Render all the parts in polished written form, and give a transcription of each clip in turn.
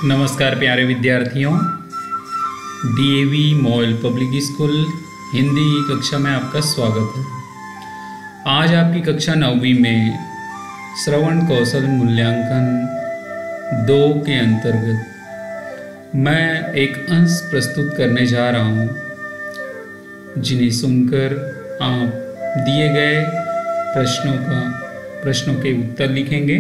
नमस्कार प्यारे विद्यार्थियों, DAV model public school Hindi कक्षा में आपका स्वागत है। आज आपकी कक्षा 9वीं में श्रवण कौशल मूल्यांकन 2 के अंतर्गत मैं एक अंश प्रस्तुत करने जा रहा हूँ, जिन्हें सुनकर आप दिए गए प्रश्नों के उत्तर लिखेंगे।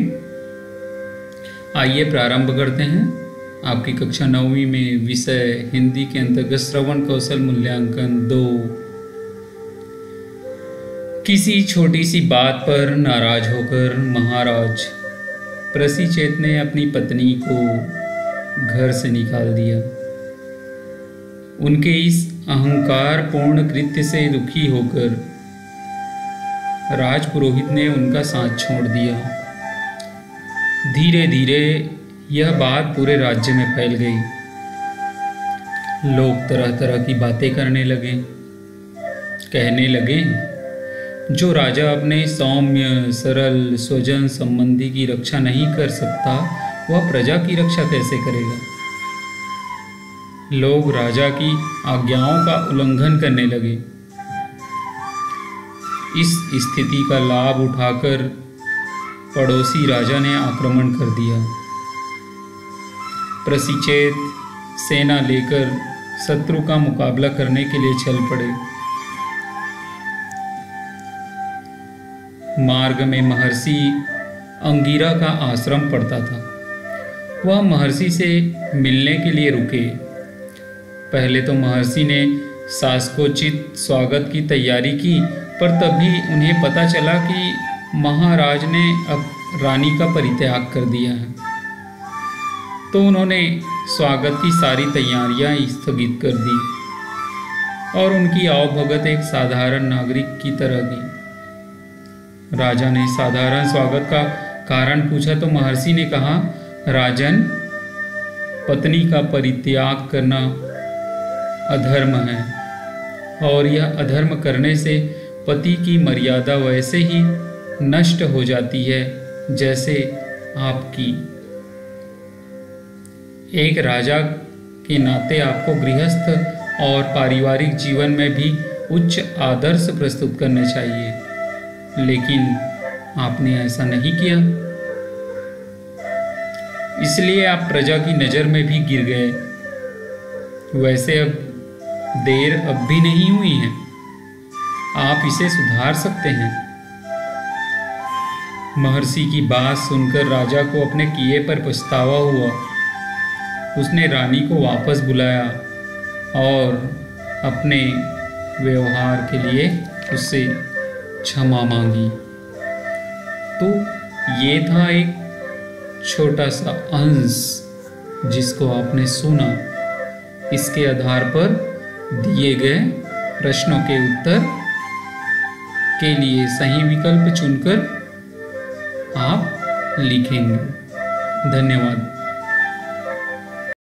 आइए प्रारंभ करते हैं। आपकी कक्षा 9वीं में विषय हिंदी के अंतर्गत श्रवण कौशल मूल्यांकन 2। किसी छोटी सी बात पर नाराज होकर महाराज प्रसिचेत ने अपनी पत्नी को घर से निकाल दिया। उनके इस अहंकारपूर्ण कृत्य से दुखी होकर राजपुरोहित ने उनका साथ छोड़ दिया। धीरे धीरे यह बात पूरे राज्य में फैल गई। लोग तरह तरह की बातें करने लगे, कहने लगे, जो राजा अपने सौम्य सरल स्वजन संबंधी की रक्षा नहीं कर सकता, वह प्रजा की रक्षा कैसे करेगा। लोग राजा की आज्ञाओं का उल्लंघन करने लगे। इस स्थिति का लाभ उठाकर पड़ोसी राजा ने आक्रमण कर दिया। प्रसिचेत सेना लेकर शत्रु का मुकाबला करने के लिए चल पड़े। मार्ग में महर्षि अंगिरा का आश्रम पड़ता था। वह महर्षि से मिलने के लिए रुके। पहले तो महर्षि ने शासकोचित स्वागत की तैयारी की, पर तभी उन्हें पता चला कि महाराज ने अब रानी का परित्याग कर दिया है। तो उन्होंने स्वागत की सारी तैयारियां स्थगित कर दी और उनकी आवभगत एक साधारण नागरिक की तरह की। राजा ने साधारण स्वागत का कारण पूछा तो महर्षि ने कहा, राजन, पत्नी का परित्याग करना अधर्म है और यह अधर्म करने से पति की मर्यादा वैसे ही नष्ट हो जाती है जैसे आपकी। एक राजा के नाते आपको गृहस्थ और पारिवारिक जीवन में भी उच्च आदर्श प्रस्तुत करने चाहिए, लेकिन आपने ऐसा नहीं किया। इसलिए आप प्रजा की नज़र में भी गिर गए। वैसे अब देर अब भी नहीं हुई है, आप इसे सुधार सकते हैं। महर्षि की बात सुनकर राजा को अपने किए पर पछतावा हुआ। उसने रानी को वापस बुलाया और अपने व्यवहार के लिए उससे क्षमा मांगी। तो ये था एक छोटा सा अंश जिसको आपने सुना। इसके आधार पर दिए गए प्रश्नों के उत्तर के लिए सही विकल्प चुनकर आप लिखेंगे। धन्यवाद।